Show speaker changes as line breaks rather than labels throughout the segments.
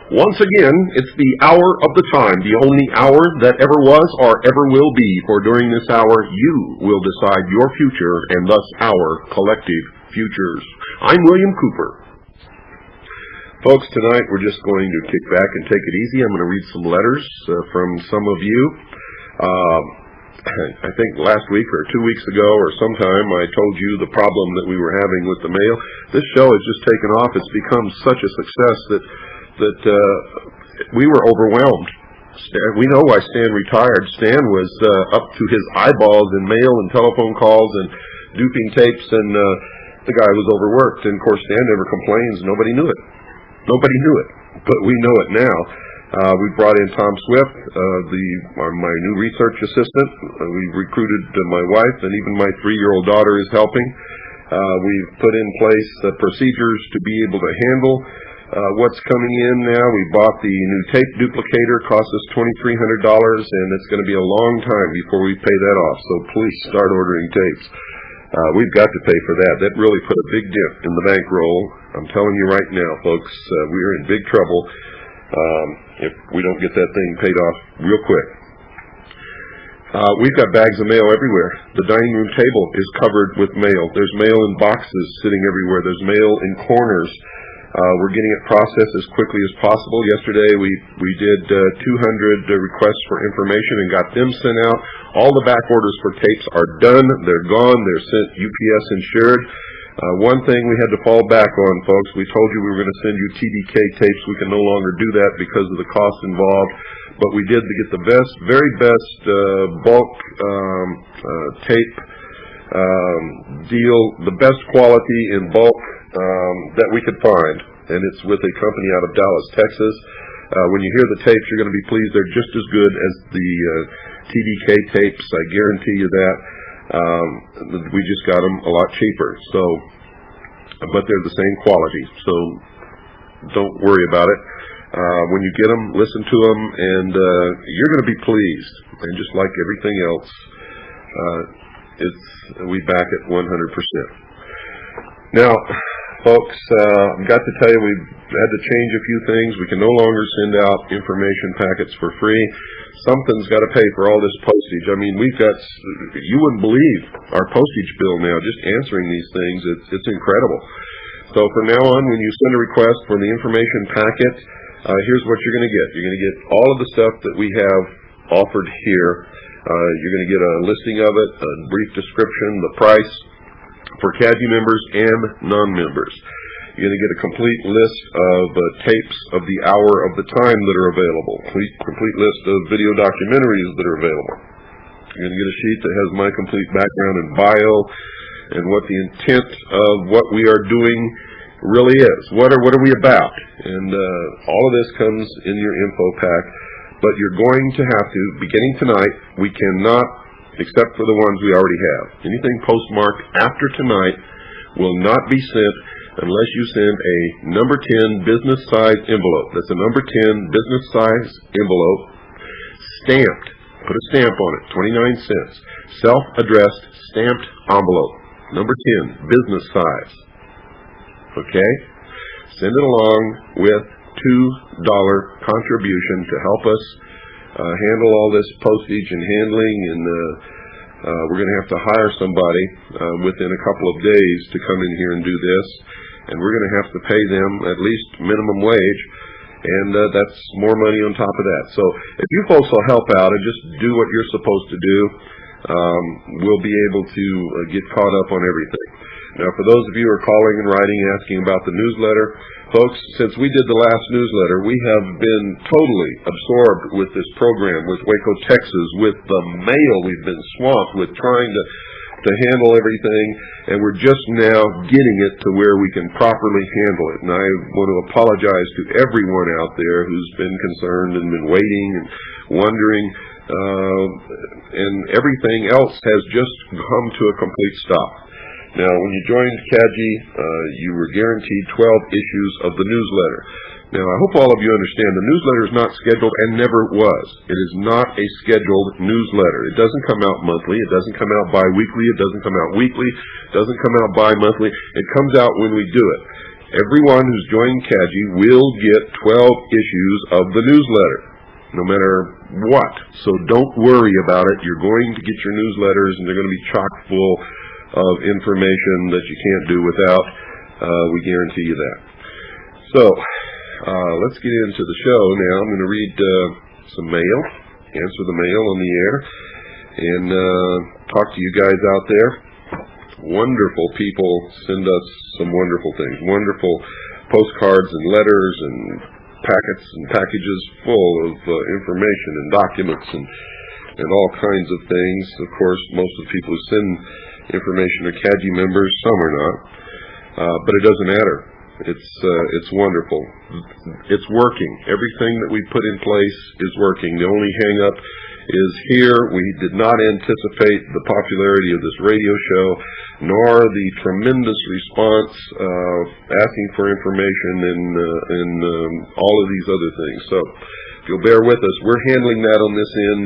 Once again, it's the hour of the time, the only hour that ever was or ever will be, for during this hour you will decide your future and thus our collective futures. I'm William Cooper. Folks, tonight we're just going to kick back and take it easy. I'm going to read some letters from some of you. I think last week or 2 weeks ago or sometime I told you the problem that we were having with the mail. This show has just taken off. It's become such a success that we were overwhelmed. We know why Stan retired. Stan was up to his eyeballs in mail and telephone calls and duping tapes, and the guy was overworked. And of course, Stan never complains. Nobody knew it. Nobody knew it, but we know it now. We brought in Tom Swift, my new research assistant. We recruited my wife, and even my 3-year-old daughter is helping. We've put in place procedures to be able to handle what's coming in now. We bought the new tape duplicator, cost us $2,300, and it's going to be a long time before we pay that off, so please start ordering tapes. We've got to pay for that. That really put a big dent in the bankroll. I'm telling you right now, folks, we're in big trouble if we don't get that thing paid off real quick. We've got bags of mail everywhere. The dining room table is covered with mail. There's mail in boxes sitting everywhere. There's mail in corners. We're getting it processed as quickly as possible. Yesterday we did 200 requests for information and got them sent out. All the back orders for tapes are done. They're gone. They're sent UPS insured. One thing we had to fall back on, folks, we told you we were going to send you TDK tapes. We can no longer do that because of the cost involved. But we did to get the best, very best bulk tape deal, the best quality in bulk that we could find, and it's with a company out of Dallas, Texas. When you hear the tapes, you're going to be pleased. They're just as good as the TDK tapes. I guarantee you that. We just got them a lot cheaper. So, but they're the same quality. So, don't worry about it. When you get them, listen to them, and you're going to be pleased. And just like everything else, we back it 100%. Now, folks, I've got to tell you, we've had to change a few things. We can no longer send out information packets for free. Something's got to pay for all this postage. I mean, we've got, you wouldn't believe our postage bill now, just answering these things. It's incredible. So from now on, when you send a request for the information packet, here's what you're going to get. You're going to get all of the stuff that we have offered here. You're going to get a listing of it, a brief description, the price, for CADU members and non-members. You're going to get a complete list of tapes of the hour of the time that are available, complete list of video documentaries that are available. You're going to get a sheet that has my complete background and bio and what the intent of what we are doing really is. What are we about? And all of this comes in your info pack, but you're going to have to, beginning tonight, we cannot, except for the ones we already have. Anything postmarked after tonight will not be sent unless you send a number 10 business size envelope. That's a number 10 business size envelope, stamped. Put a stamp on it, 29 cents. Self-addressed, stamped envelope. Number 10, business size. Okay? Send it along with $2 contribution to help us handle all this postage and handling, and we're going to have to hire somebody within a couple of days to come in here and do this, and we're going to have to pay them at least minimum wage, and that's more money on top of that. So if you folks will help out and just do what you're supposed to do, we'll be able to get caught up on everything. Now, for those of you who are calling and writing, asking about the newsletter, folks, since we did the last newsletter, we have been totally absorbed with this program, with Waco, Texas, with the mail. We've been swamped with trying to handle everything, and we're just now getting it to where we can properly handle it. And I want to apologize to everyone out there who's been concerned and been waiting and wondering, and everything else has just come to a complete stop. Now, when you joined CADGI, you were guaranteed 12 issues of the newsletter. Now, I hope all of you understand the newsletter is not scheduled and never was. It is not a scheduled newsletter. It doesn't come out monthly. It doesn't come out bi-weekly. It doesn't come out weekly. It doesn't come out bi-monthly. It comes out when we do it. Everyone who's joined CAGI will get 12 issues of the newsletter, no matter what. So don't worry about it. You're going to get your newsletters, and they're going to be chock full of information that you can't do without. We guarantee you that. So let's get into the show now. I'm going to read some mail, answer the mail on the air, and talk to you guys out there. Wonderful people send us some wonderful things, wonderful postcards and letters and packets and packages full of information and documents and all kinds of things. Of course, most of the people who send information are CAGI members, some are not, but it doesn't matter. It's wonderful. It's working. Everything that we put in place is working. The only hang-up is here. We did not anticipate the popularity of this radio show, nor the tremendous response asking for information and all of these other things. So if you'll bear with us, we're handling that on this end.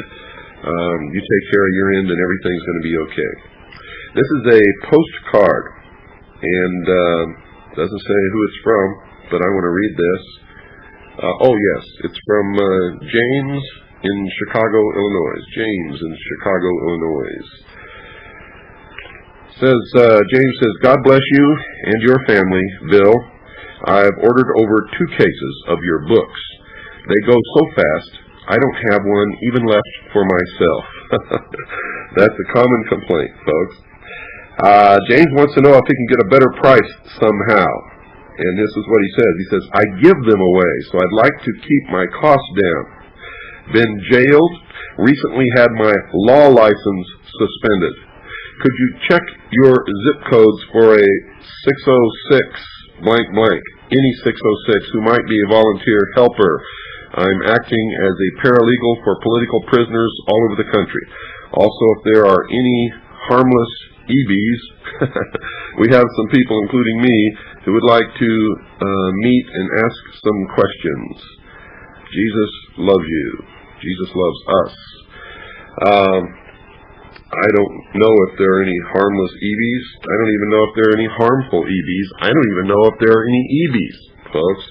You take care of your end and everything's going to be okay. This is a postcard, and doesn't say who it's from, but I want to read this. Oh yes, it's from James in Chicago, Illinois. James in Chicago, Illinois. James says, God bless you and your family, Bill. I've ordered over 2 cases of your books. They go so fast, I don't have one even left for myself. That's a common complaint, folks. James wants to know if he can get a better price somehow. And this is what he says. He says, I give them away, so I'd like to keep my costs down. Been jailed, recently had my law license suspended. Could you check your zip codes for a 606 blank blank, any 606 who might be a volunteer helper? I'm acting as a paralegal for political prisoners all over the country. Also, if there are any harmless EBs, we have some people, including me, who would like to meet and ask some questions. Jesus loves you. Jesus loves us. I don't know if there are any harmless EBs. I don't even know if there are any harmful EBs. I don't even know if there are any EBs, folks.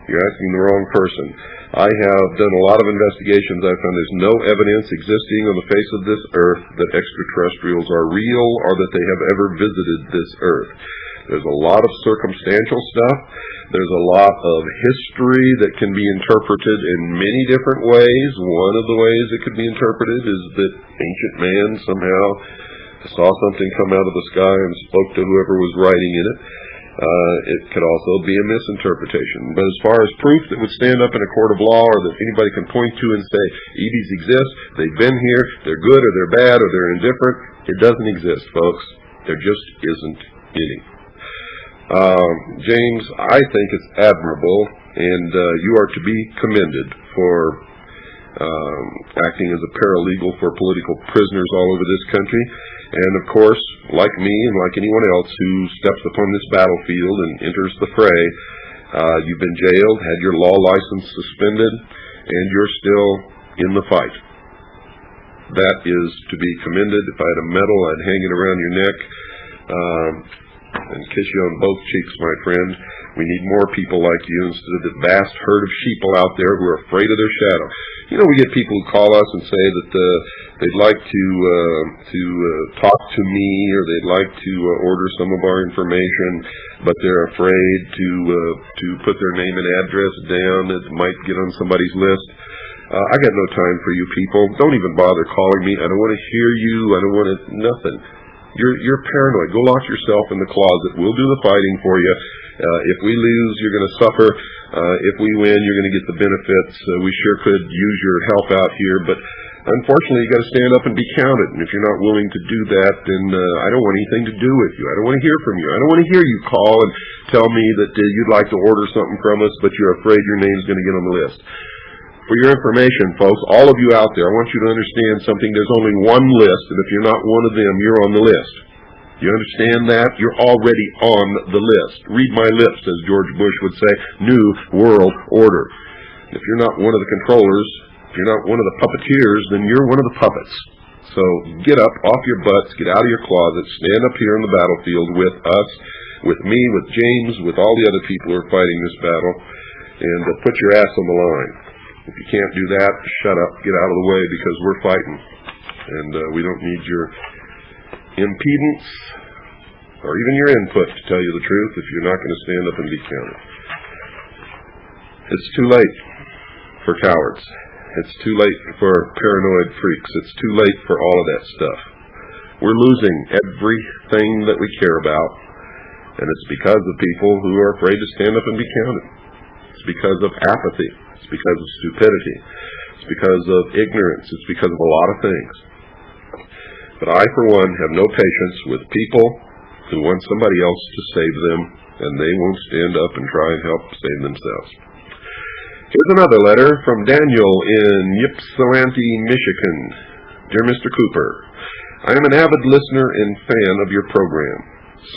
You're asking the wrong person. I have done a lot of investigations. I've found there's no evidence existing on the face of this earth that extraterrestrials are real or that they have ever visited this earth. There's a lot of circumstantial stuff. There's a lot of history that can be interpreted in many different ways. One of the ways it could be interpreted is that ancient man somehow saw something come out of the sky and spoke to whoever was writing in it. It could also be a misinterpretation. But as far as proof that would stand up in a court of law or that anybody can point to and say, EBs exist, they've been here, they're good or they're bad or they're indifferent, it doesn't exist, folks. There just isn't any. James, I think it's admirable, and you are to be commended for acting as a paralegal for political prisoners all over this country. And of course, like me and like anyone else who steps upon this battlefield and enters the fray, you've been jailed, had your law license suspended, and you're still in the fight. That is to be commended. If I had a medal, I'd hang it around your neck and kiss you on both cheeks, my friend. We need more people like you instead of the vast herd of sheeple out there who are afraid of their shadow. You know, we get people who call us and say that they'd like to talk to me, or they'd like to order some of our information, but they're afraid to put their name and address down. It might get on somebody's list. I got no time for you people. Don't even bother calling me. I don't want to hear you. I don't want to, nothing. You're paranoid. Go lock yourself in the closet. We'll do the fighting for you. If we lose, you're going to suffer. If we win, you're going to get the benefits. We sure could use your help out here, but unfortunately, you got to stand up and be counted. And if you're not willing to do that, then I don't want anything to do with you. I don't want to hear from you. I don't want to hear you call and tell me that you'd like to order something from us, but you're afraid your name's going to get on the list. For your information, folks, all of you out there, I want you to understand something. There's only one list, and if you're not one of them, you're on the list. You understand that? You're already on the list. Read my lips, as George Bush would say, New World Order. If you're not one of the controllers, if you're not one of the puppeteers, then you're one of the puppets. So get up off your butts, get out of your closet, stand up here on the battlefield with us, with me, with James, with all the other people who are fighting this battle, and put your ass on the line. If you can't do that, shut up, get out of the way, because we're fighting. And we don't need your impedance or even your input, to tell you the truth, if you're not going to stand up and be counted. It's too late for cowards. It's too late for paranoid freaks. It's too late for all of that stuff. We're losing everything that we care about, and it's because of people who are afraid to stand up and be counted. It's because of apathy. It's because of stupidity. It's because of ignorance. It's because of a lot of things. But I, for one, have no patience with people who want somebody else to save them, and they won't stand up and try and help save themselves. Here's another letter from Daniel in Ypsilanti, Michigan. Dear Mr. Cooper, I am an avid listener and fan of your program.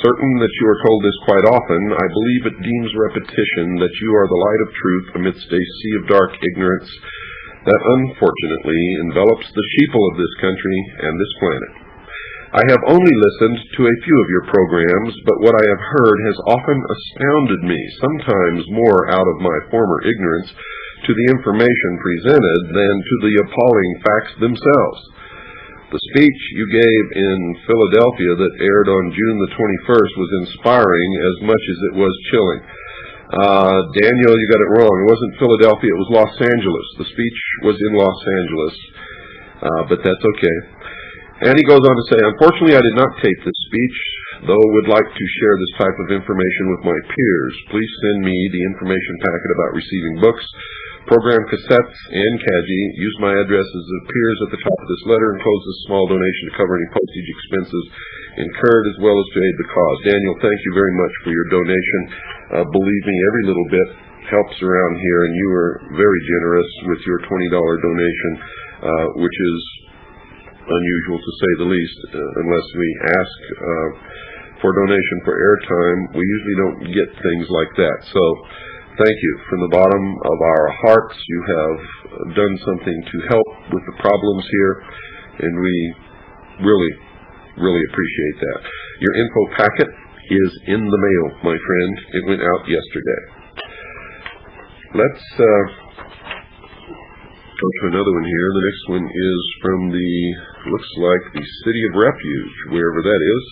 Certain that you are told this quite often, I believe it deems repetition that you are the light of truth amidst a sea of dark ignorance that unfortunately envelops the sheeple of this country and this planet. I have only listened to a few of your programs, but what I have heard has often astounded me, sometimes more out of my former ignorance to the information presented than to the appalling facts themselves. The speech you gave in Philadelphia that aired on June the 21st was inspiring as much as it was chilling. Daniel, you got it wrong. It wasn't Philadelphia, it was Los Angeles. The speech was in Los Angeles, but that's okay. And he goes on to say, unfortunately, I did not tape this speech, though would like to share this type of information with my peers. Please send me the information packet about receiving books, program cassettes, and CAGI. Use my address as it appears at the top of this letter, and enclose a small donation to cover any postage expenses incurred, as well as to aid the cause. Daniel, thank you very much for your donation. Believe me, every little bit helps around here, and you were very generous with your $20 donation, which is unusual to say the least, unless we ask for donation for airtime. We usually don't get things like that. So thank you. From the bottom of our hearts, you have done something to help with the problems here, and we really, really appreciate that. Your info packet is in the mail, my friend. It went out yesterday. Let's go to another one here. The next one is from the, looks like the City of Refuge, wherever that is.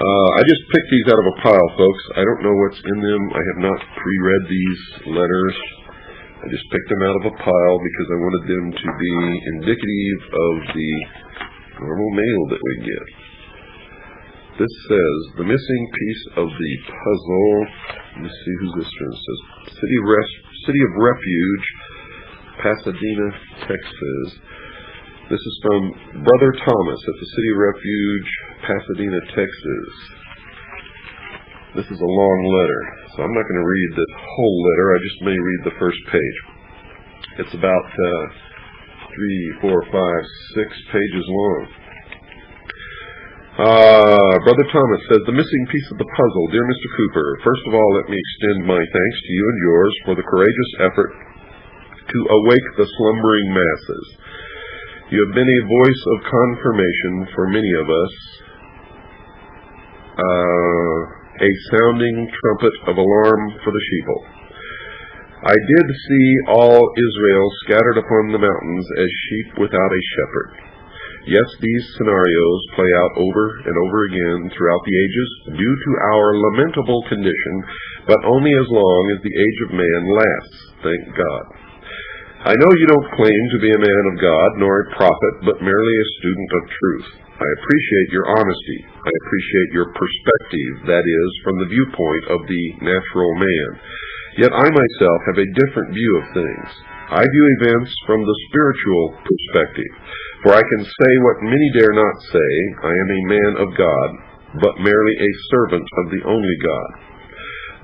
I just picked these out of a pile, folks. I don't know what's in them. I have not pre-read these letters. I just picked them out of a pile because I wanted them to be indicative of the normal mail that we get. This says, the missing piece of the puzzle. Let me see who this one says. City of Refuge, Pasadena, Texas. This is from Brother Thomas at the City of Refuge, Pasadena, Texas. This is a long letter, so I'm not going to read the whole letter. I just may read the first page. It's about 3, 4, 5, 6 pages long. Brother Thomas says, the missing piece of the puzzle. Dear Mr. Cooper, first of all, let me extend my thanks to you and yours for the courageous effort to awake the slumbering masses. You have been a voice of confirmation for many of us, a sounding trumpet of alarm for the sheeple. I did see all Israel scattered upon the mountains as sheep without a shepherd. Yes, these scenarios play out over and over again throughout the ages due to our lamentable condition, but only as long as the age of man lasts, thank God. I know you don't claim to be a man of God nor a prophet, but merely a student of truth. I appreciate your honesty. I appreciate your perspective, that is, from the viewpoint of the natural man. Yet I myself have a different view of things. I view events from the spiritual perspective, for I can say what many dare not say. I am a man of God, but merely a servant of the only God,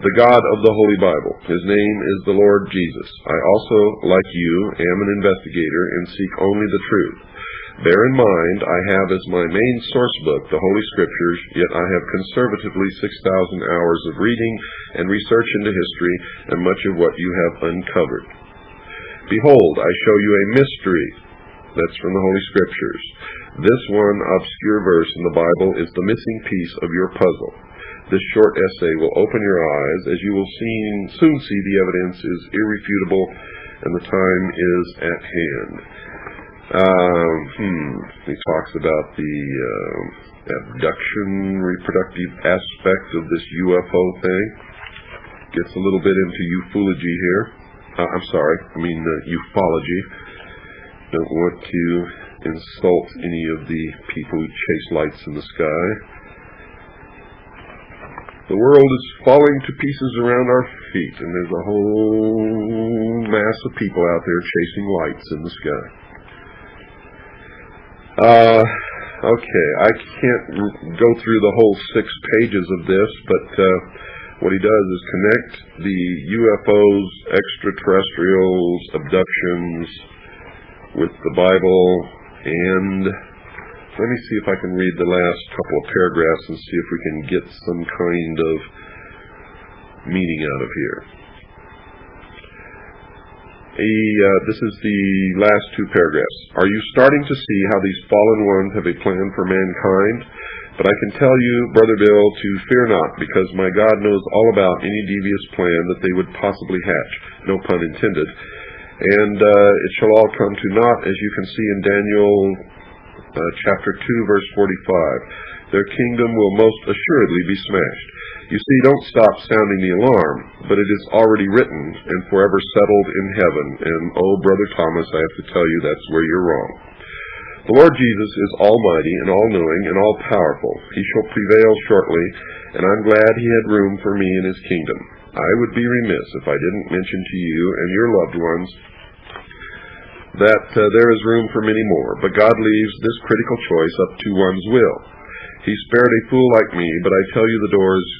the God of the Holy Bible. His name is the Lord Jesus. I also, like you, am an investigator and seek only the truth. Bear in mind, I have as my main source book the Holy Scriptures, yet I have conservatively 6,000 hours of reading and research into history, and much of what you have uncovered. Behold, I show you a mystery. That's from the Holy Scriptures. This one obscure verse in the Bible is the missing piece of your puzzle. This short essay will open your eyes, as you will soon see the evidence is irrefutable and the time is at hand. He talks about the abduction, reproductive aspect of this UFO thing. Gets a little bit into ufology here. Ufology. Don't want to insult any of the people who chase lights in the sky. The world is falling to pieces around our feet, and there's a whole mass of people out there chasing lights in the sky. Okay, I can't go through the whole 6 pages of this, but what he does is connect the UFOs, extraterrestrials, abductions with the Bible, and let me see if I can read the last couple of paragraphs and see if we can get some kind of meaning out of here. This is the last 2 paragraphs. Are you starting to see how these fallen ones have a plan for mankind? But I can tell you, Brother Bill, to fear not, because my God knows all about any devious plan that they would possibly hatch, no pun intended. And it shall all come to naught, as you can see in Daniel chapter 2, verse 45. Their kingdom will most assuredly be smashed. You see, don't stop sounding the alarm, but it is already written and forever settled in heaven. And, oh, Brother Thomas, I have to tell you that's where you're wrong. The Lord Jesus is almighty and all-knowing and all-powerful. He shall prevail shortly, and I'm glad he had room for me in his kingdom. I would be remiss if I didn't mention to you and your loved ones that there is room for many more, but God leaves this critical choice up to one's will. He spared a fool like me, but I tell you the door is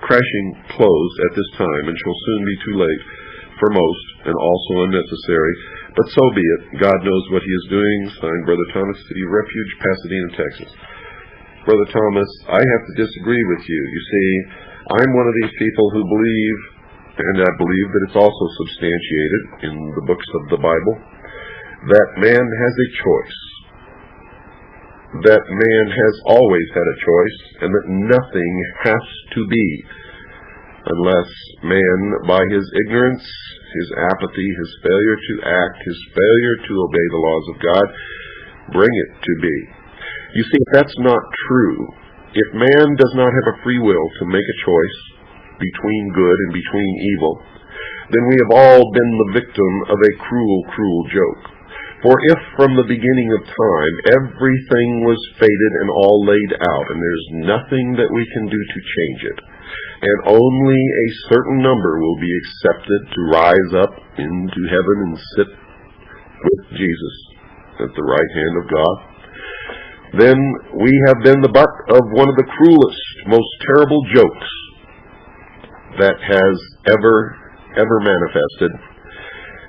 crashing closed at this time, and shall soon be too late for most, and also unnecessary. But so be it. God knows what he is doing. Signed, Brother Thomas, City Refuge, Pasadena, Texas. Brother Thomas, I have to disagree with you. You see, I'm one of these people who believe, and I believe that it's also substantiated in the books of the Bible, that man has a choice. That man has always had a choice, and that nothing has to be unless man, by his ignorance, his apathy, his failure to act, his failure to obey the laws of God, bring it to be. You see, if that's not true, if man does not have a free will to make a choice between good and between evil, then we have all been the victim of a cruel, cruel joke. For if from the beginning of time everything was fated and all laid out, and there's nothing that we can do to change it, and only a certain number will be accepted to rise up into heaven and sit with Jesus at the right hand of God, then we have been the butt of one of the cruelest, most terrible jokes that has ever manifested.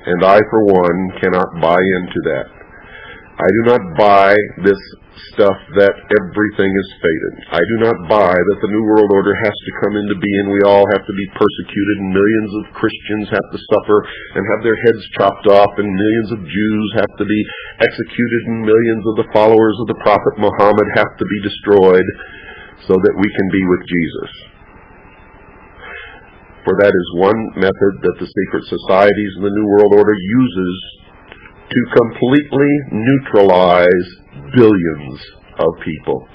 And I, for one, cannot buy into that. I do not buy this stuff that everything is fated. I do not buy that the New World Order has to come into being. We all have to be persecuted, and millions of Christians have to suffer and have their heads chopped off, and millions of Jews have to be executed, and millions of the followers of the Prophet Muhammad have to be destroyed so that we can be with Jesus. For that is one method that the secret societies and the New World Order uses to completely neutralize billions of people.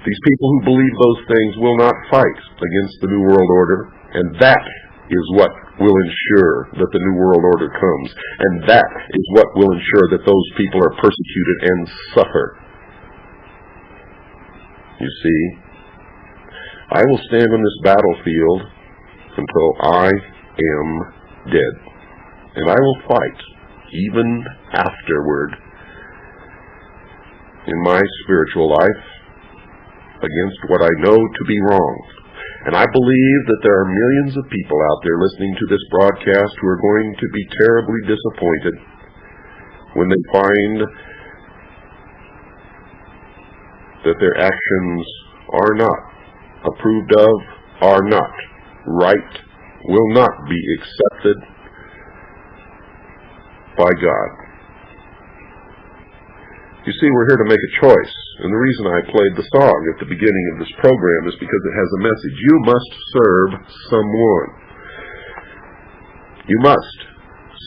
These people who believe those things will not fight against the New World Order, and that is what will ensure that the New World Order comes, and that is what will ensure that those people are persecuted and suffer. You see, I will stand on this battlefield until I am dead. And I will fight, even afterward, in my spiritual life, against what I know to be wrong. And I believe that there are millions of people out there listening to this broadcast who are going to be terribly disappointed when they find that their actions are not approved of, are not right, will not be accepted by God. You see, we're here to make a choice, And the reason I played the song at the beginning of this program is because it has a message. You must serve someone. You must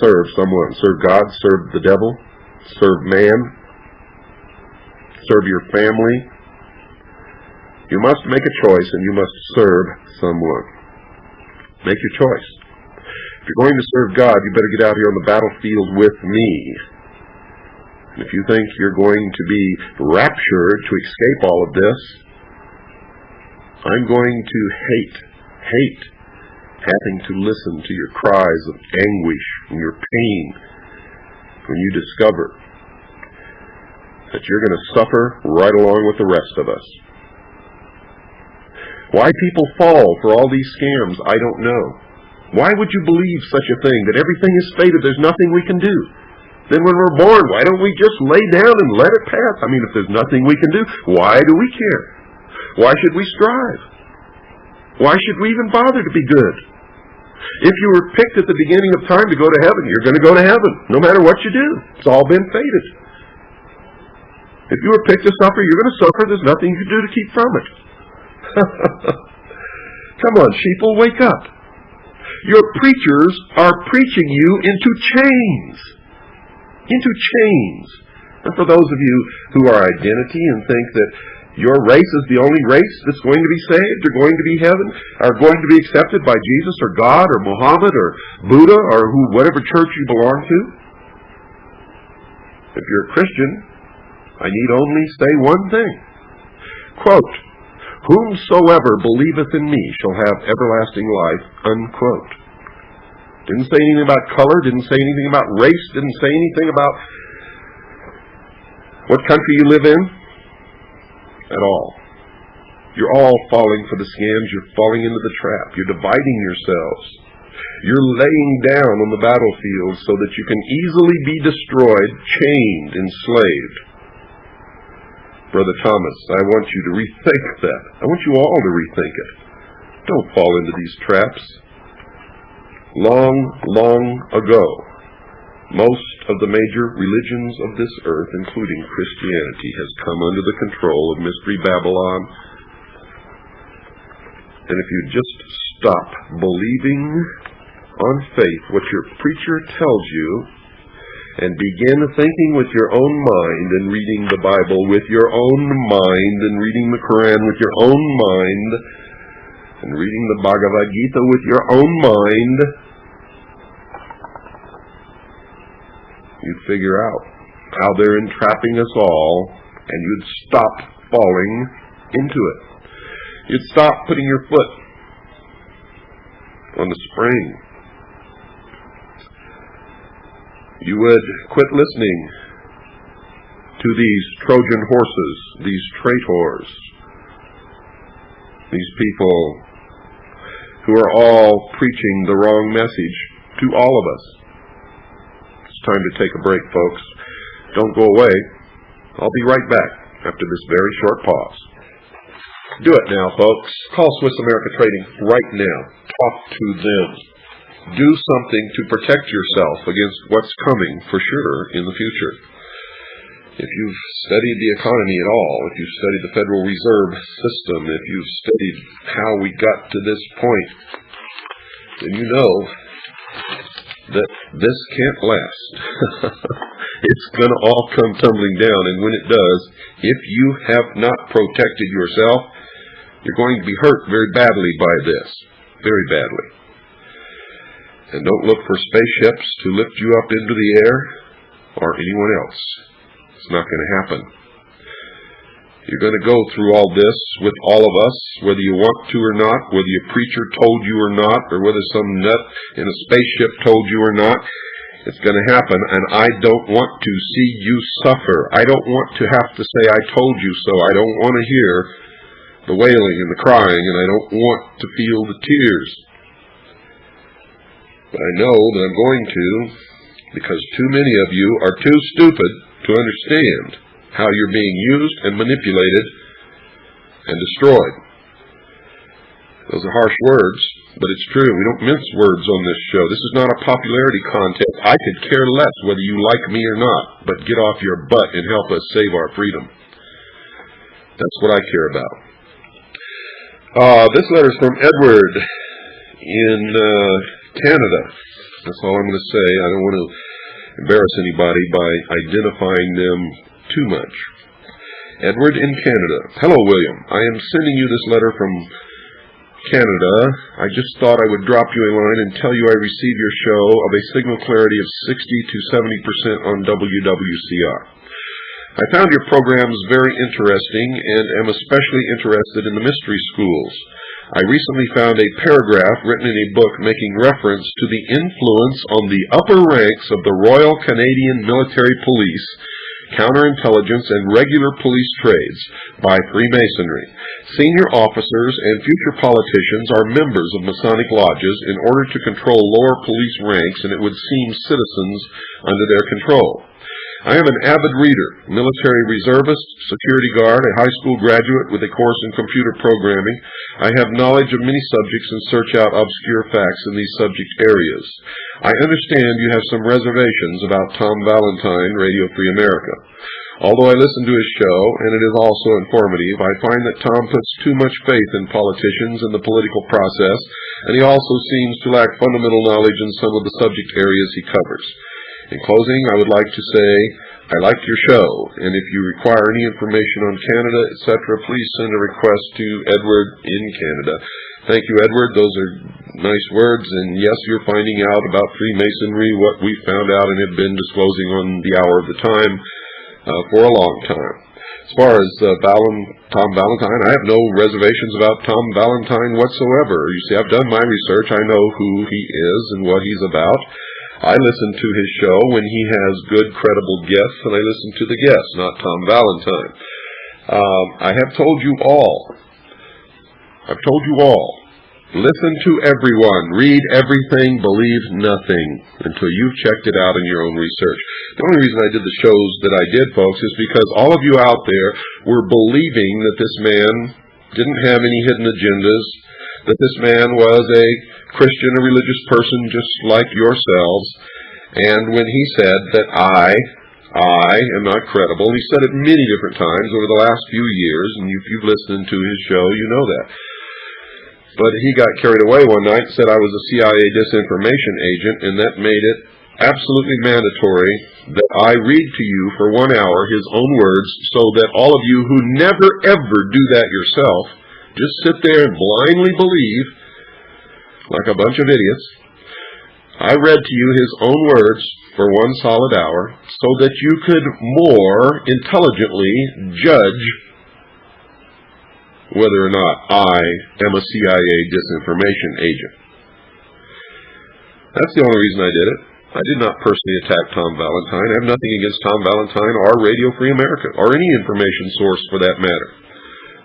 serve someone. Serve God, serve the devil, serve man, serve your family. You must make a choice, and you must serve someone. Make your choice. If you're going to serve God, you better get out here on the battlefield with me. And if you think you're going to be raptured to escape all of this, I'm going to hate having to listen to your cries of anguish and your pain when you discover that you're going to suffer right along with the rest of us. Why people fall for all these scams, I don't know. Why would you believe such a thing, that everything is fated, there's nothing we can do? Then when we're born, why don't we just lay down and let it pass? I mean, if there's nothing we can do, why do we care? Why should we strive? Why should we even bother to be good? If you were picked at the beginning of time to go to heaven, you're going to go to heaven, no matter what you do. It's all been fated. If you were picked to suffer, you're going to suffer. There's nothing you can do to keep from it. Come on, sheeple, wake up. Your preachers are preaching you into chains. Into chains. And for those of you who are identity and think that your race is the only race that's going to be saved, or going to be heaven, are going to be accepted by Jesus or God or Muhammad or Buddha or whatever church you belong to, if you're a Christian, I need only say one thing. Quote, whomsoever believeth in me shall have everlasting life, unquote. Didn't say anything about color, didn't say anything about race, didn't say anything about what country you live in at all. You're all falling for the scams. You're falling into the trap. You're dividing yourselves. You're laying down on the battlefield so that you can easily be destroyed, chained, enslaved. Brother Thomas, I want you to rethink that. I want you all to rethink it. Don't fall into these traps. Long, long ago, most of the major religions of this earth, including Christianity, has come under the control of Mystery Babylon. And if you just stop believing on faith what your preacher tells you, and begin thinking with your own mind and reading the Bible with your own mind and reading the Quran with your own mind and reading the Bhagavad Gita with your own mind, you'd figure out how they're entrapping us all, and you'd stop falling into it. You'd stop putting your foot on the spring. You would quit listening to these Trojan horses, these traitors, these people who are all preaching the wrong message to all of us. It's time to take a break, folks. Don't go away. I'll be right back after this very short pause. Do it now, folks. Call Swiss America Trading right now. Talk to them. Do something to protect yourself against what's coming for sure in the future. If you've studied the economy at all, if you've studied the Federal Reserve System, if you've studied how we got to this point, then you know that this can't last. It's going to all come tumbling down, and when it does, if you have not protected yourself, you're going to be hurt very badly by this. Very badly. And don't look for spaceships to lift you up into the air or anyone else. It's not going to happen. You're going to go through all this with all of us, whether you want to or not, whether your preacher told you or not, or whether some nut in a spaceship told you or not. It's going to happen, and I don't want to see you suffer. I don't want to have to say, I told you so. I don't want to hear the wailing and the crying, and I don't want to feel the tears. But I know that I'm going to, because too many of you are too stupid to understand how you're being used and manipulated and destroyed. Those are harsh words, but it's true. We don't mince words on this show. This is not a popularity contest. I could care less whether you like me or not, but get off your butt and help us save our freedom. That's what I care about. This letter is from Edward in Canada. That's all I'm going to say. I don't want to embarrass anybody by identifying them too much. Edward in Canada. Hello, William. I am sending you this letter from Canada. I just thought I would drop you a line and tell you I received your show of a signal clarity of 60 to 70% on WWCR. I found your programs very interesting and am especially interested in the mystery schools. I recently found a paragraph written in a book making reference to the influence on the upper ranks of the Royal Canadian Military Police, counterintelligence, and regular police trades by Freemasonry. Senior officers and future politicians are members of Masonic lodges in order to control lower police ranks, and it would seem citizens under their control. I am an avid reader, military reservist, security guard, a high school graduate with a course in computer programming. I have knowledge of many subjects and search out obscure facts in these subject areas. I understand you have some reservations about Tom Valentine, Radio Free America. Although I listen to his show, and it is also informative, I find that Tom puts too much faith in politicians and the political process, and he also seems to lack fundamental knowledge in some of the subject areas he covers. In closing, I would like to say I liked your show, and if you require any information on Canada, etc., please send a request to Edward in Canada. Thank you, Edward. Those are nice words, and yes, you're finding out about Freemasonry, what we found out and have been disclosing on the hour of the time for a long time. As far as Tom Valentine, I have no reservations about Tom Valentine whatsoever. You see, I've done my research. I know who he is and what he's about. I listen to his show when he has good, credible guests, and I listen to the guests, not Tom Valentine. I have told you all. Listen to everyone. Read everything. Believe nothing until you've checked it out in your own research. The only reason I did the shows that I did, folks, is because all of you out there were believing that this man didn't have any hidden agendas, that this man was a Christian, a religious person just like yourselves. And when he said that I am not credible, he said it many different times over the last few years, and if you've listened to his show, you know that. But he got carried away one night and said I was a CIA disinformation agent, and that made it absolutely mandatory that I read to you for 1 hour his own words, so that all of you who never ever do that yourself just sit there and blindly believe like a bunch of idiots. I read to you his own words for 1 solid hour so that you could more intelligently judge whether or not I am a CIA disinformation agent. That's the only reason I did it. I did not personally attack Tom Valentine. I have nothing against Tom Valentine or Radio Free America or any information source for that matter.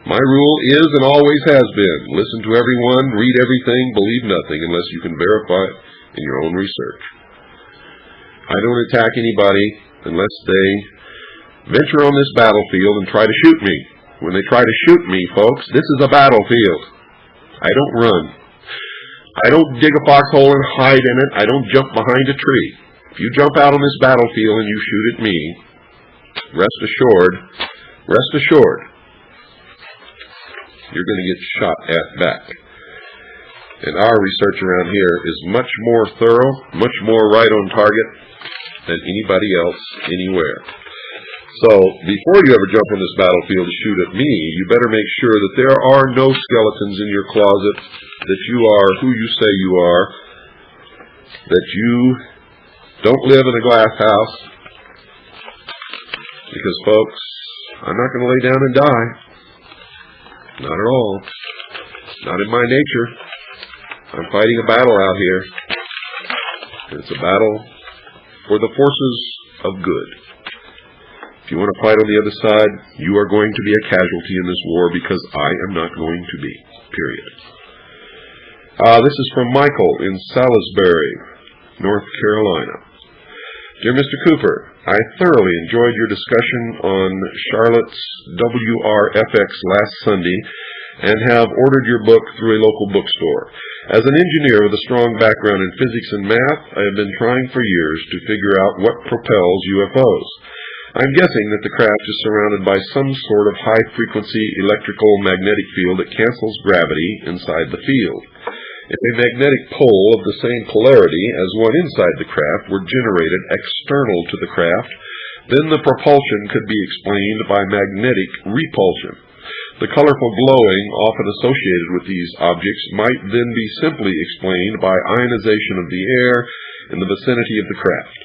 My rule is and always has been, listen to everyone, read everything, believe nothing unless you can verify it in your own research. I don't attack anybody unless they venture on this battlefield and try to shoot me. When they try to shoot me, folks, this is a battlefield. I don't run. I don't dig a foxhole and hide in it. I don't jump behind a tree. If you jump out on this battlefield and you shoot at me, rest assured, you're going to get shot at back. And our research around here is much more thorough, much more right on target than anybody else anywhere. So before you ever jump on this battlefield to shoot at me, you better make sure that there are no skeletons in your closet, that you are who you say you are, that you don't live in a glass house. Because, folks, I'm not going to lay down and die. Not at all. Not in my nature. I'm fighting a battle out here. It's a battle for the forces of good. If you want to fight on the other side, you are going to be a casualty in this war because I am not going to be, period. This is from Michael in Salisbury, North Carolina. Dear Mr. Cooper, I thoroughly enjoyed your discussion on Charlotte's WRFX last Sunday and have ordered your book through a local bookstore. As an engineer with a strong background in physics and math, I have been trying for years to figure out what propels UFOs. I'm guessing that the craft is surrounded by some sort of high-frequency electrical magnetic field that cancels gravity inside the field. If a magnetic pole of the same polarity as one inside the craft were generated external to the craft, then the propulsion could be explained by magnetic repulsion. The colorful glowing often associated with these objects might then be simply explained by ionization of the air in the vicinity of the craft.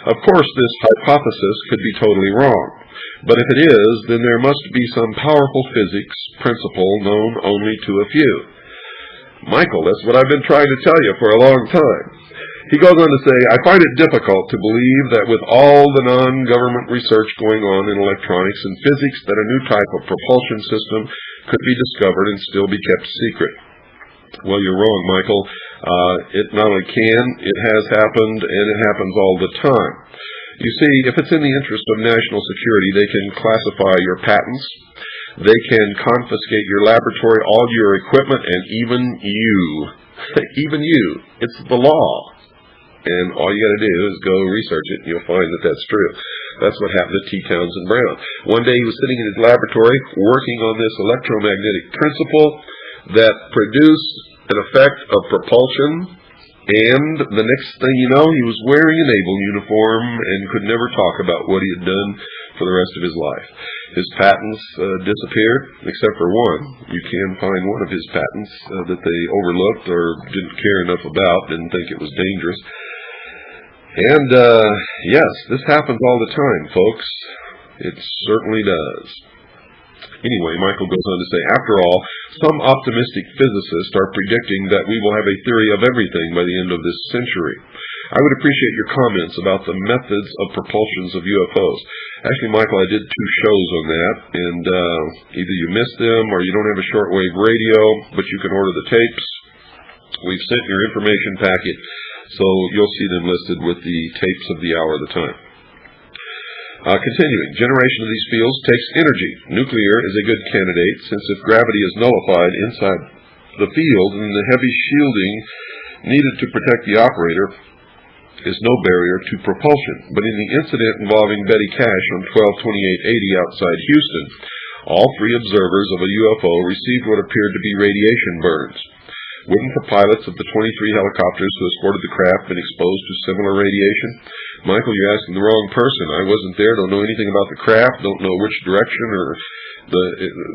Of course, this hypothesis could be totally wrong, but if it is, then there must be some powerful physics principle known only to a few. Michael, that's what I've been trying to tell you for a long time. He goes on to say, I find it difficult to believe that with all the non-government research going on in electronics and physics that a new type of propulsion system could be discovered and still be kept secret. Well, you're wrong, Michael. It not only can, it has happened, and it happens all the time. You see, if it's in the interest of national security, they can classify your patents, they can confiscate your laboratory, all your equipment, and even you. Even you. It's the law. And all you got to do is go research it, and you'll find that that's true. That's what happened to T. Townsend Brown. One day he was sitting in his laboratory working on this electromagnetic principle that produced an effect of propulsion, and the next thing you know, he was wearing a naval uniform and could never talk about what he had done for the rest of his life. His patents disappeared, except for one. You can find one of his patents that they overlooked or didn't care enough about, didn't think it was dangerous. And, yes, this happens all the time, folks. It certainly does. Anyway, Michael goes on to say, after all, some optimistic physicists are predicting that we will have a theory of everything by the end of this century. I would appreciate your comments about the methods of propulsions of UFOs. Actually, Michael, I did 2 shows on that, and either you missed them or you don't have a shortwave radio, but you can order the tapes. We've sent your information packet, so you'll see them listed with the tapes of the hour of the time. Continuing, generation of these fields takes energy. Nuclear is a good candidate, since if gravity is nullified inside the field, then the heavy shielding needed to protect the operator is no barrier to propulsion. But in the incident involving Betty Cash on 12/28/80 outside Houston, all 3 observers of a UFO received what appeared to be radiation burns. Wouldn't the pilots of the 23 helicopters who escorted the craft been exposed to similar radiation? Michael, you're asking the wrong person. I wasn't there, don't know anything about the craft, don't know which direction or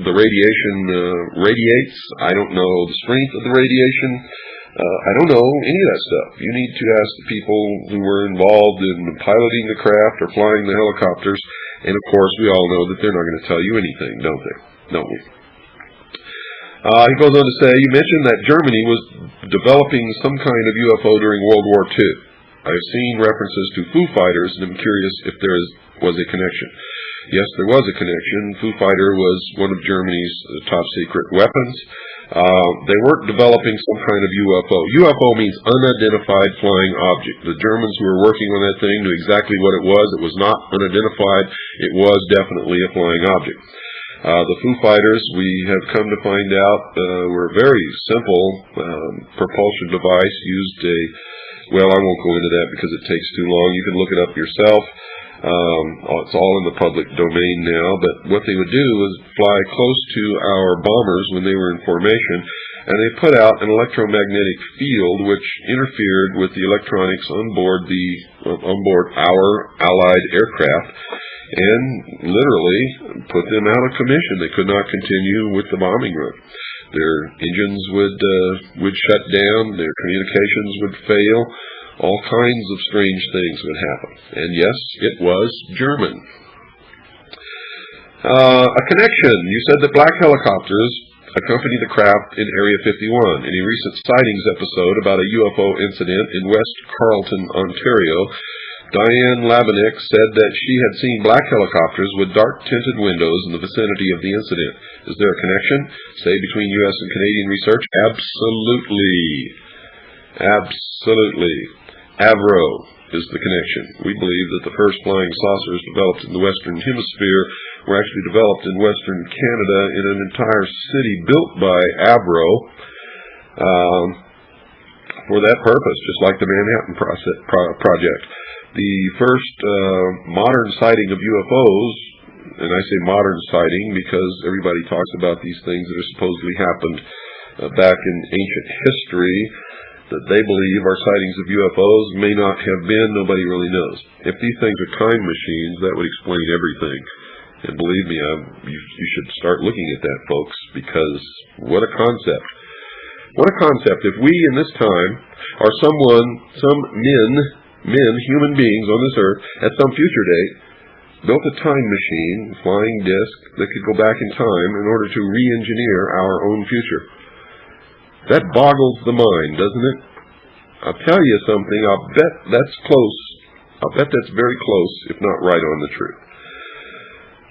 the radiation radiates. I don't know the strength of the radiation. I don't know any of that stuff. You need to ask the people who were involved in piloting the craft or flying the helicopters. And of course, we all know that they're not going to tell you anything, don't they? Don't we? He goes on to say, you mentioned that Germany was developing some kind of UFO during World War II. I've seen references to Foo Fighters, and I'm curious if there was a connection. Yes, there was a connection. Foo Fighter was one of Germany's top secret weapons. They weren't developing some kind of UFO. UFO means unidentified flying object. The Germans who were working on that thing knew exactly what it was. It was not unidentified. It was definitely a flying object. The Foo Fighters, we have come to find out, were a very simple propulsion device, used well, I won't go into that because it takes too long. You can look it up yourself. It's all in the public domain now, but what they would do is fly close to our bombers when they were in formation, and they put out an electromagnetic field which interfered with the electronics on board our Allied aircraft, and literally put them out of commission. They could not continue with the bombing run. Their engines would shut down, their communications would fail, all kinds of strange things would happen. And yes, it was German. A connection. You said that black helicopters accompany the craft in Area 51. In a recent sightings episode about a UFO incident in West Carleton, Ontario, Diane Labinik said that she had seen black helicopters with dark-tinted windows in the vicinity of the incident. Is there a connection, say, between U.S. and Canadian research? Absolutely. Absolutely. Avro is the connection. We believe that the first flying saucers developed in the Western Hemisphere were actually developed in Western Canada in an entire city built by Avro. for that purpose, just like the Manhattan Project. The first modern sighting of UFOs, and I say modern sighting because everybody talks about these things that are supposedly happened back in ancient history, that they believe are sightings of UFOs, may not have been, nobody really knows. If these things are time machines, that would explain everything. And believe me, you should start looking at that, folks, because what a concept. What a concept. If we in this time are some human beings on this earth, at some future date, built a time machine, flying disc, that could go back in time in order to re-engineer our own future. That boggles the mind, doesn't it? I'll tell you something, I'll bet that's close. I'll bet that's very close, if not right on the truth.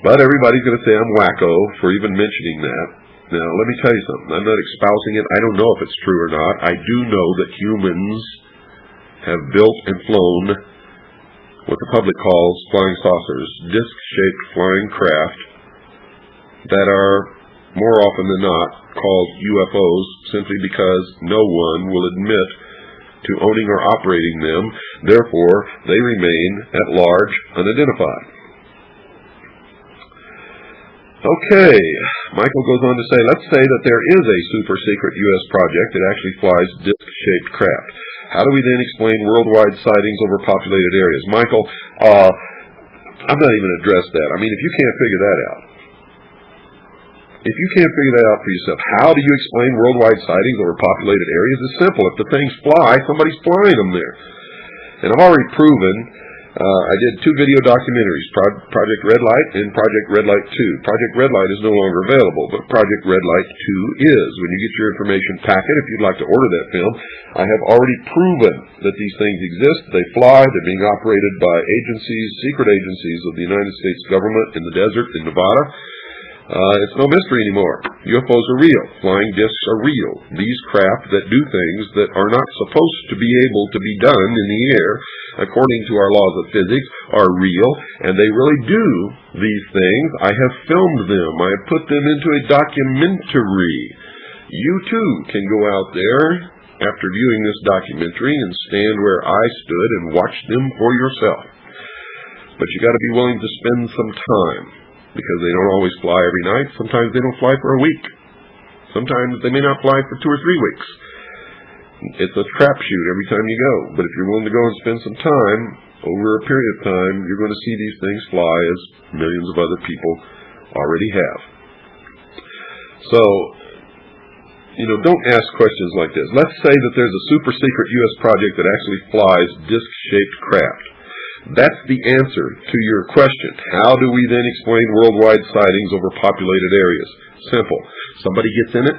But everybody's going to say I'm wacko for even mentioning that. Now, let me tell you something. I'm not espousing it. I don't know if it's true or not. I do know that humans have built and flown what the public calls flying saucers, disc-shaped flying craft that are more often than not called UFOs simply because no one will admit to owning or operating them. Therefore, they remain at large unidentified. Okay, Michael goes on to say, let's say that there is a super-secret U.S. project that actually flies disc-shaped craft. How do we then explain worldwide sightings over populated areas? Michael, I'm not even going to address that. I mean, if you can't figure that out, for yourself, how do you explain worldwide sightings over populated areas? It's simple. If the things fly, somebody's flying them there. And I've already proven, I did 2 video documentaries, Project Red Light and Project Red Light 2. Project Red Light is no longer available, but Project Red Light 2 is. When you get your information packet, if you'd like to order that film, I have already proven that these things exist. They fly. They're being operated by agencies, secret agencies of the United States government in the desert in Nevada. It's no mystery anymore. UFOs are real. Flying discs are real. These craft that do things that are not supposed to be able to be done in the air, according to our laws of physics, are real, and they really do these things. I have filmed them. I have put them into a documentary. You too can go out there after viewing this documentary and stand where I stood and watch them for yourself. But you got to be willing to spend some time, because they don't always fly every night. Sometimes they don't fly for a week. Sometimes they may not fly for 2 or 3 weeks. It's a crapshoot every time you go. But if you're willing to go and spend some time, over a period of time, you're going to see these things fly as millions of other people already have. So, don't ask questions like this. Let's say that there's a super secret U.S. project that actually flies disc-shaped craft. That's the answer to your question. How do we then explain worldwide sightings over populated areas? Simple. Somebody gets in it,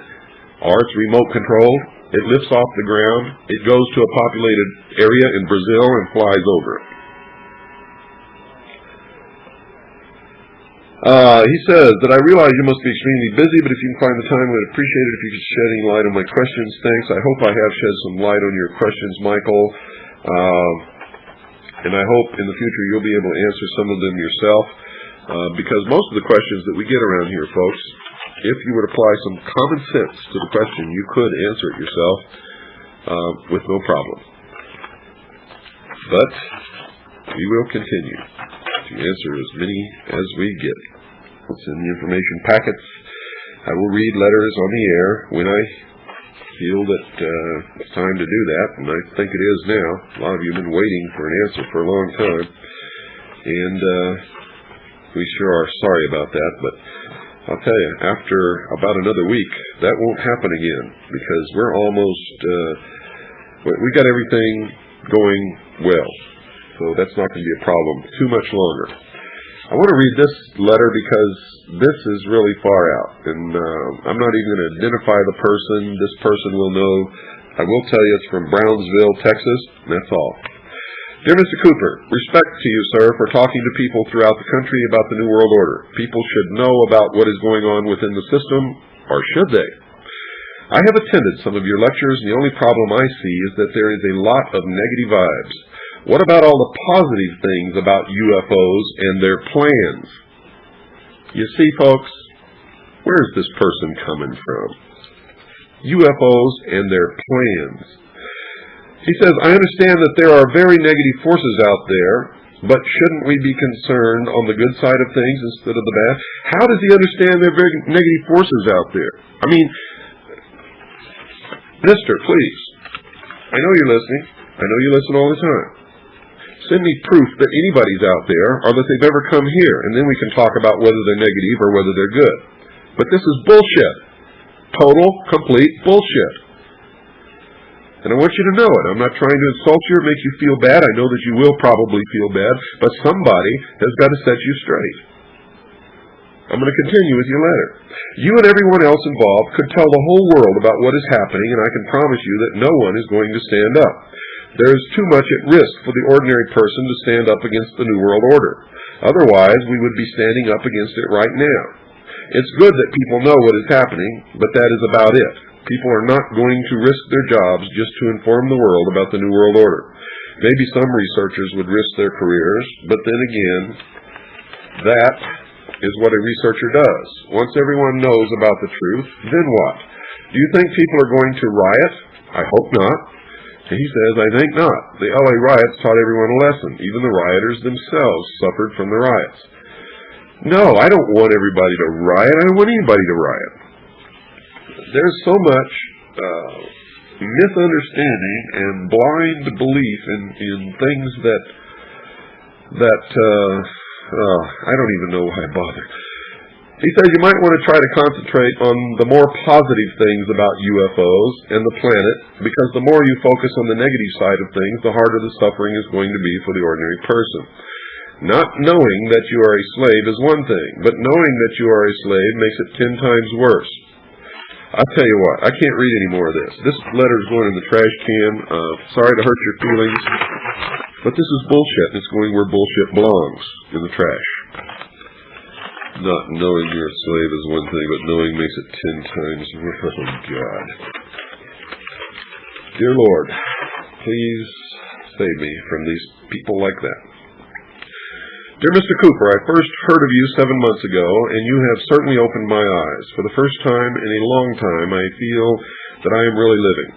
or it's remote controlled, it lifts off the ground, it goes to a populated area in Brazil and flies over it. He says that I realize you must be extremely busy, but if you can find the time, I would appreciate it if you could shed any light on my questions. Thanks. I hope I have shed some light on your questions, Michael. And I hope in the future you'll be able to answer some of them yourself, because most of the questions that we get around here, folks, if you would apply some common sense to the question, you could answer it yourself with no problem. But we will continue to answer as many as we get. It's in the information packets. I will read letters on the air when I feel that it's time to do that, and I think it is now. A lot of you have been waiting for an answer for a long time, and we sure are sorry about that, but I'll tell you, after about another week, that won't happen again, because we're almost, we got everything going well, so that's not going to be a problem too much longer. I want to read this letter because this is really far out, and I'm not even going to identify the person. This person will know. I will tell you it's from Brownsville, Texas, and that's all. Dear Mr. Cooper, respect to you, sir, for talking to people throughout the country about the New World Order. People should know about what is going on within the system, or should they? I have attended some of your lectures, and the only problem I see is that there is a lot of negative vibes. What about all the positive things about UFOs and their plans? You see, folks, where's this person coming from? UFOs and their plans. He says, I understand that there are very negative forces out there, but shouldn't we be concerned on the good side of things instead of the bad? How does he understand there are very negative forces out there? I mean, mister, please, I know you're listening. I know you listen all the time. Send me proof that anybody's out there or that they've ever come here, and then we can talk about whether they're negative or whether they're good. But this is bullshit. Total, complete bullshit. And I want you to know it. I'm not trying to insult you or make you feel bad. I know that you will probably feel bad, but somebody has got to set you straight. I'm going to continue with your letter. You and everyone else involved could tell the whole world about what is happening, and I can promise you that no one is going to stand up. There is too much at risk for the ordinary person to stand up against the New World Order. Otherwise, we would be standing up against it right now. It's good that people know what is happening, but that is about it. People are not going to risk their jobs just to inform the world about the New World Order. Maybe some researchers would risk their careers, but then again, that is what a researcher does. Once everyone knows about the truth, then what? Do you think people are going to riot? I hope not. He says, I think not. The LA riots taught everyone a lesson. Even the rioters themselves suffered from the riots. No, I don't want everybody to riot. I don't want anybody to riot. There's so much misunderstanding and blind belief in things that I don't even know why I bother. He says you might want to try to concentrate on the more positive things about UFOs and the planet, because the more you focus on the negative side of things, the harder the suffering is going to be for the ordinary person. Not knowing that you are a slave is one thing, but knowing that you are a slave makes it 10 times worse. I'll tell you what, I can't read any more of this. This letter is going in the trash can. Sorry to hurt your feelings, but this is bullshit, and it's going where bullshit belongs, in the trash. Not knowing you're a slave is one thing, but knowing makes it 10 times worse. Oh, God. Dear Lord, please save me from these people like that. Dear Mr. Cooper, I first heard of you 7 months ago, and you have certainly opened my eyes. For the first time in a long time, I feel that I am really living.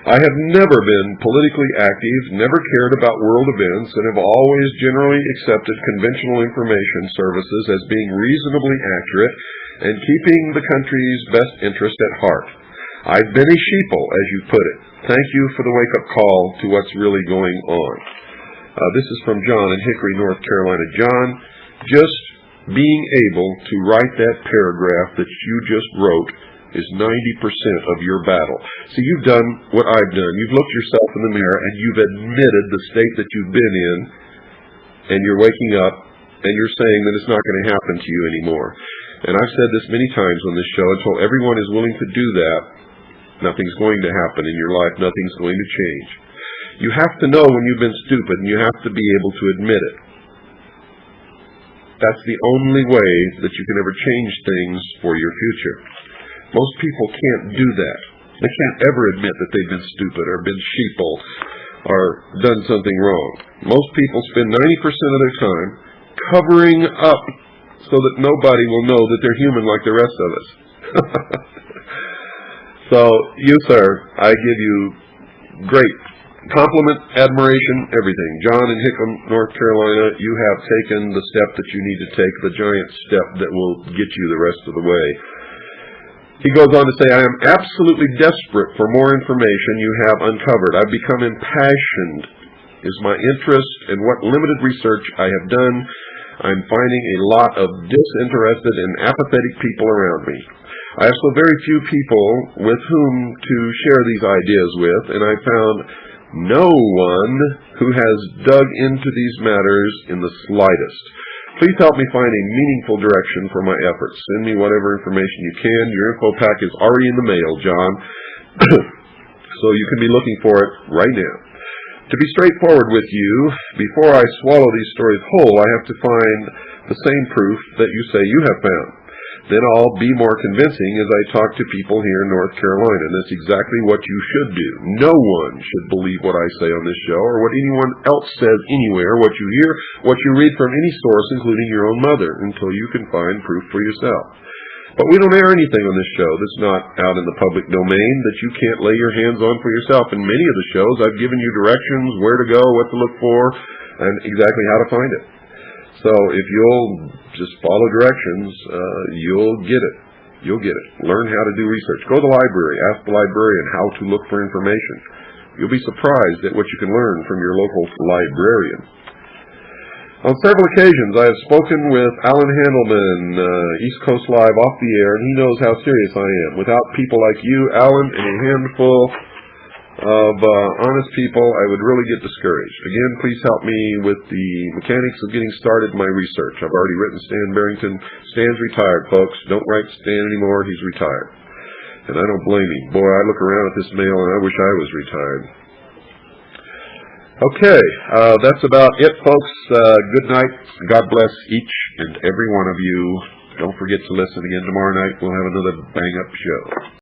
I have never been politically active, never cared about world events, and have always generally accepted conventional information services as being reasonably accurate and keeping the country's best interest at heart. I've been a sheeple, as you put it. Thank you for the wake-up call to what's really going on. This is from John in Hickory, North Carolina. John, just being able to write that paragraph that you just wrote is 90% of your battle. See, you've done what I've done. You've looked yourself in the mirror and you've admitted the state that you've been in, and you're waking up and you're saying that it's not going to happen to you anymore. And I've said this many times on this show, until everyone is willing to do that, nothing's going to happen in your life. Nothing's going to change. You have to know when you've been stupid, and you have to be able to admit it. That's the only way that you can ever change things for your future. Most people can't do that. They can't ever admit that they've been stupid or been sheeple or done something wrong. Most people spend 90% of their time covering up so that nobody will know that they're human like the rest of us. So, you, sir, I give you great compliment, admiration, everything. John in Hickam, North Carolina, you have taken the step that you need to take, the giant step that will get you the rest of the way. He goes on to say, I am absolutely desperate for more information you have uncovered. I've become impassioned is my interest in what limited research I have done. I'm finding a lot of disinterested and apathetic people around me. I have so very few people with whom to share these ideas with, and I found no one who has dug into these matters in the slightest. Please help me find a meaningful direction for my efforts. Send me whatever information you can. Your info pack is already in the mail, John, so you can be looking for it right now. To be straightforward with you, before I swallow these stories whole, I have to find the same proof that you say you have found. Then I'll be more convincing as I talk to people here in North Carolina. And that's exactly what you should do. No one should believe what I say on this show or what anyone else says anywhere, what you hear, what you read from any source, including your own mother, until you can find proof for yourself. But we don't air anything on this show that's not out in the public domain that you can't lay your hands on for yourself. In many of the shows, I've given you directions, where to go, what to look for, and exactly how to find it. So if you'll just follow directions, you'll get it. You'll get it. Learn how to do research. Go to the library. Ask the librarian how to look for information. You'll be surprised at what you can learn from your local librarian. On several occasions, I have spoken with Alan Handelman, East Coast Live, off the air, and he knows how serious I am. Without people like you, Alan, and a handful of honest people, I would really get discouraged. Again, please help me with the mechanics of getting started in my research. I've already written Stan Barrington. Stan's retired, folks. Don't write Stan anymore. He's retired. And I don't blame him. Boy, I look around at this mail and I wish I was retired. Okay, that's about it, folks. Good night. God bless each and every one of you. Don't forget to listen again tomorrow night. We'll have another bang-up show.